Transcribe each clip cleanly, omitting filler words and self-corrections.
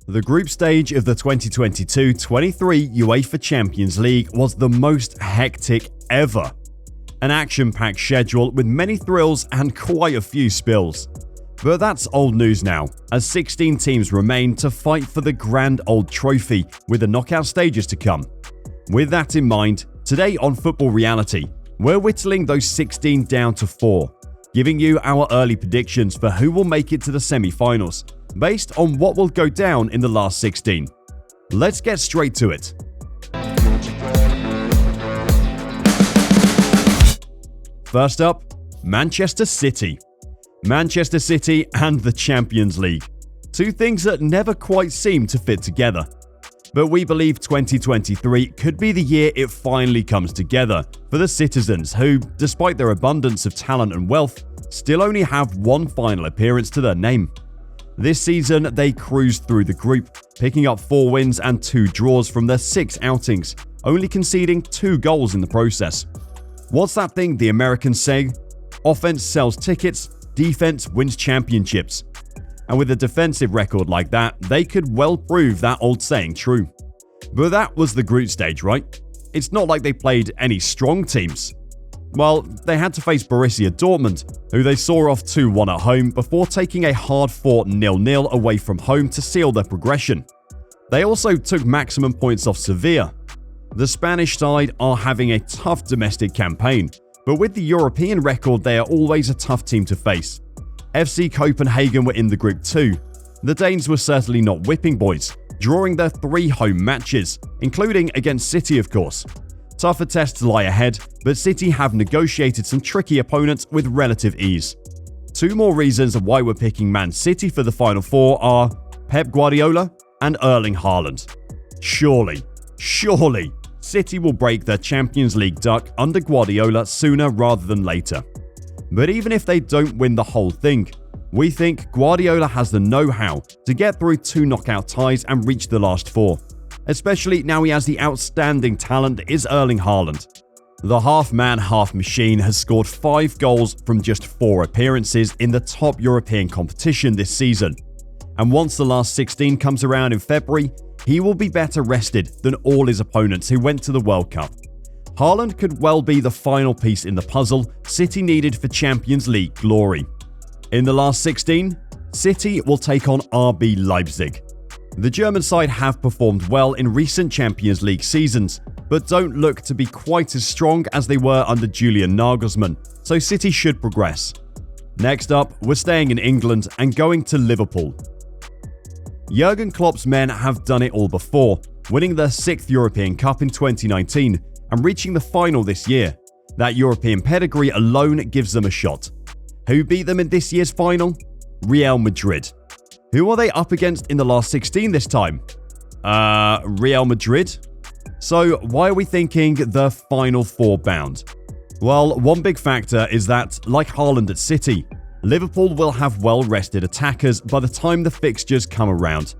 The group stage of the 2022-23 UEFA Champions League was the most hectic ever. An action-packed schedule with many thrills and quite a few spills. But that's old news now, as 16 teams remain to fight for the grand old trophy with the knockout stages to come. With that in mind, today on Football Reality, we're whittling those 16 down to 4, giving you our early predictions for who will make it to the semi-finals, based on what will go down in the last 16. Let's get straight to it. First up, Manchester City. Manchester City and the Champions League. Two things that never quite seem to fit together. But we believe 2023 could be the year it finally comes together for the citizens who, despite their abundance of talent and wealth, still only have one final appearance to their name. This season, they cruised through the group, picking up 4 wins and 2 draws from their 6 outings, only conceding 2 goals in the process. What's that thing the Americans say? Offense sells tickets, defense wins championships. And with a defensive record like that, they could well prove that old saying true. But that was the group stage, right? It's not like they played any strong teams. Well, they had to face Borussia Dortmund, who they saw off 2-1 at home before taking a hard-fought 0-0 away from home to seal their progression. They also took maximum points off Sevilla. The Spanish side are having a tough domestic campaign, but with the European record, they are always a tough team to face. FC Copenhagen were in the group too. The Danes were certainly not whipping boys, drawing their 3 home matches, including against City of course. Tougher tests lie ahead, but City have negotiated some tricky opponents with relative ease. 2 more reasons why we're picking Man City for the Final Four are Pep Guardiola and Erling Haaland. Surely, City will break their Champions League duck under Guardiola sooner rather than later. But even if they don't win the whole thing, we think Guardiola has the know-how to get through 2 knockout ties and reach the last 4. Especially now he has the outstanding talent that is Erling Haaland. The half-man, half-machine has scored 5 goals from just 4 appearances in the top European competition this season. And once the last 16 comes around in February, he will be better rested than all his opponents who went to the World Cup. Haaland could well be the final piece in the puzzle City needed for Champions League glory. In the last 16, City will take on RB Leipzig. The German side have performed well in recent Champions League seasons, but don't look to be quite as strong as they were under Julian Nagelsmann, so City should progress. Next up, we're staying in England and going to Liverpool. Jurgen Klopp's men have done it all before, winning their 6th European Cup in 2019 and reaching the final this year. That European pedigree alone gives them a shot. Who beat them in this year's final? Real Madrid. Who are they up against in the last 16 this time? Real Madrid? So why are we thinking the Final Four bound? Well, one big factor is that, like Haaland at City, Liverpool will have well-rested attackers by the time the fixtures come around.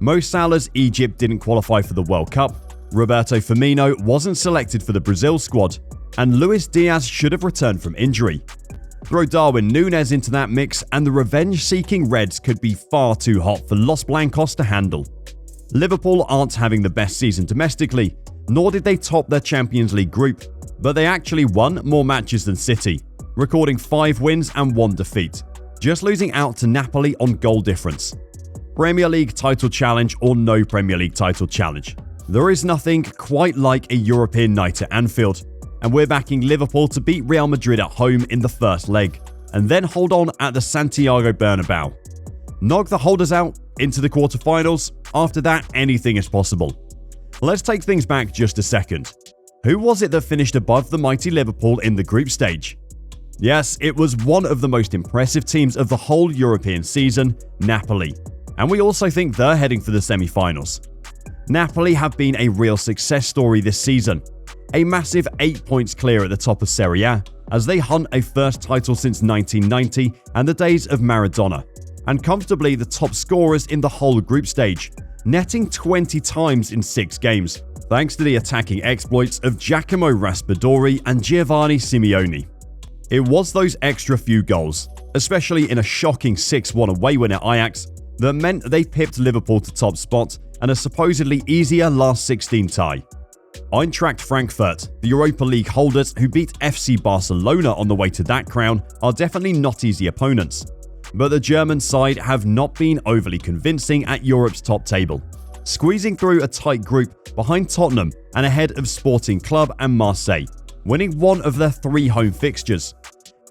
Mo Salah's Egypt didn't qualify for the World Cup, Roberto Firmino wasn't selected for the Brazil squad, and Luis Diaz should have returned from injury. Throw Darwin Núñez into that mix and the revenge-seeking Reds could be far too hot for Los Blancos to handle. Liverpool aren't having the best season domestically, nor did they top their Champions League group, but they actually won more matches than City, recording 5 wins and 1 defeat, just losing out to Napoli on goal difference. Premier League title challenge or no Premier League title challenge, there is nothing quite like a European night at Anfield, and we're backing Liverpool to beat Real Madrid at home in the first leg, and then hold on at the Santiago Bernabeu. Knock the holders out into the quarterfinals, after that anything is possible. Let's take things back just a second. Who was it that finished above the mighty Liverpool in the group stage? Yes, it was one of the most impressive teams of the whole European season, Napoli, and we also think they're heading for the semi-finals. Napoli have been a real success story this season, a massive 8 points clear at the top of Serie A as they hunt a first title since 1990 and the days of Maradona, and comfortably the top scorers in the whole group stage, netting 20 times in 6 games, thanks to the attacking exploits of Giacomo Raspadori and Giovanni Simeone. It was those extra few goals, especially in a shocking 6-1 away win at Ajax, that meant they pipped Liverpool to top spot and a supposedly easier last 16 tie. Eintracht Frankfurt, the Europa League holders who beat FC Barcelona on the way to that crown, are definitely not easy opponents. But the German side have not been overly convincing at Europe's top table, squeezing through a tight group behind Tottenham and ahead of Sporting Club and Marseille, winning one of their 3 home fixtures.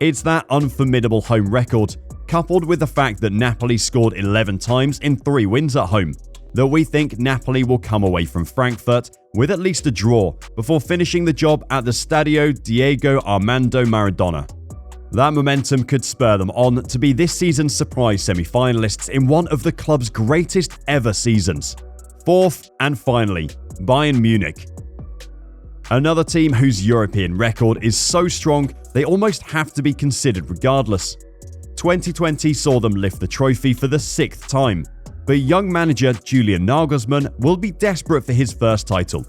It's that unformidable home record, coupled with the fact that Napoli scored 11 times in 3 wins at home, that we think Napoli will come away from Frankfurt with at least a draw before finishing the job at the Stadio Diego Armando Maradona. That momentum could spur them on to be this season's surprise semi-finalists in one of the club's greatest ever seasons. Fourth and finally, Bayern Munich. Another team whose European record is so strong they almost have to be considered regardless. 2020 saw them lift the trophy for the 6th time, but young manager Julian Nagelsmann will be desperate for his first title.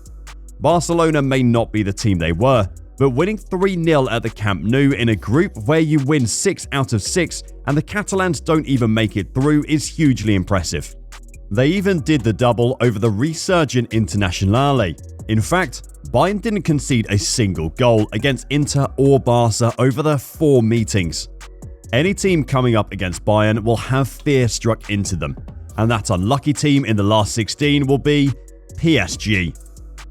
Barcelona may not be the team they were, but winning 3-0 at the Camp Nou in a group where you win 6 out of 6 and the Catalans don't even make it through is hugely impressive. They even did the double over the resurgent Internazionale. In fact, Bayern didn't concede a single goal against Inter or Barca over their 4 meetings. Any team coming up against Bayern will have fear struck into them, and that unlucky team in the last 16 will be PSG.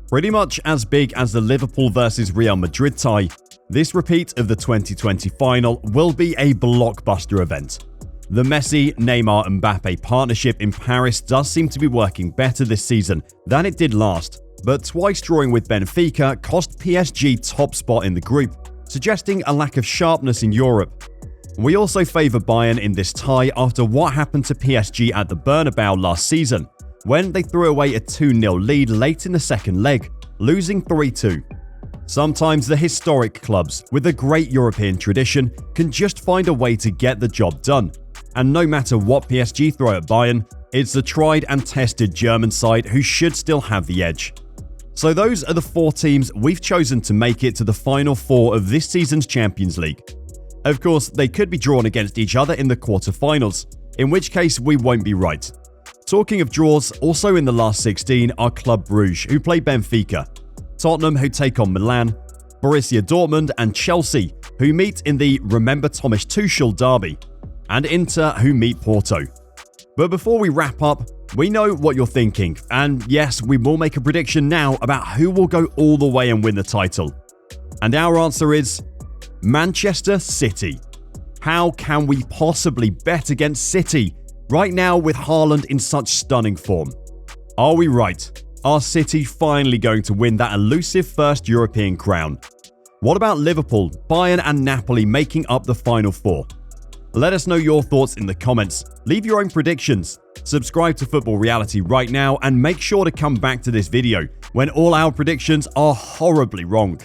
Pretty much as big as the Liverpool vs Real Madrid tie, this repeat of the 2020 final will be a blockbuster event. The Messi, Neymar, Mbappe partnership in Paris does seem to be working better this season than it did last, but twice drawing with Benfica cost PSG top spot in the group, suggesting a lack of sharpness in Europe. We also favour Bayern in this tie after what happened to PSG at the Bernabeu last season, when they threw away a 2-0 lead late in the second leg, losing 3-2. Sometimes the historic clubs with a great European tradition can just find a way to get the job done, and no matter what PSG throw at Bayern, it's the tried and tested German side who should still have the edge. So those are the 4 teams we've chosen to make it to the final 4 of this season's Champions League. Of course, they could be drawn against each other in the quarterfinals, in which case we won't be right. Talking of draws, also in the last 16 are Club Brugge, who play Benfica, Tottenham, who take on Milan, Borussia Dortmund and Chelsea, who meet in the Remember Thomas Tuchel derby, and Inter, who meet Porto. But before we wrap up, we know what you're thinking, and yes, we will make a prediction now about who will go all the way and win the title. And our answer is Manchester City. How can we possibly bet against City right now with Haaland in such stunning form? Are we right? Are City finally going to win that elusive first European crown? What about Liverpool, Bayern and Napoli making up the final 4? Let us know your thoughts in the comments. Leave your own predictions. Subscribe to Football Reality right now and make sure to come back to this video when all our predictions are horribly wrong.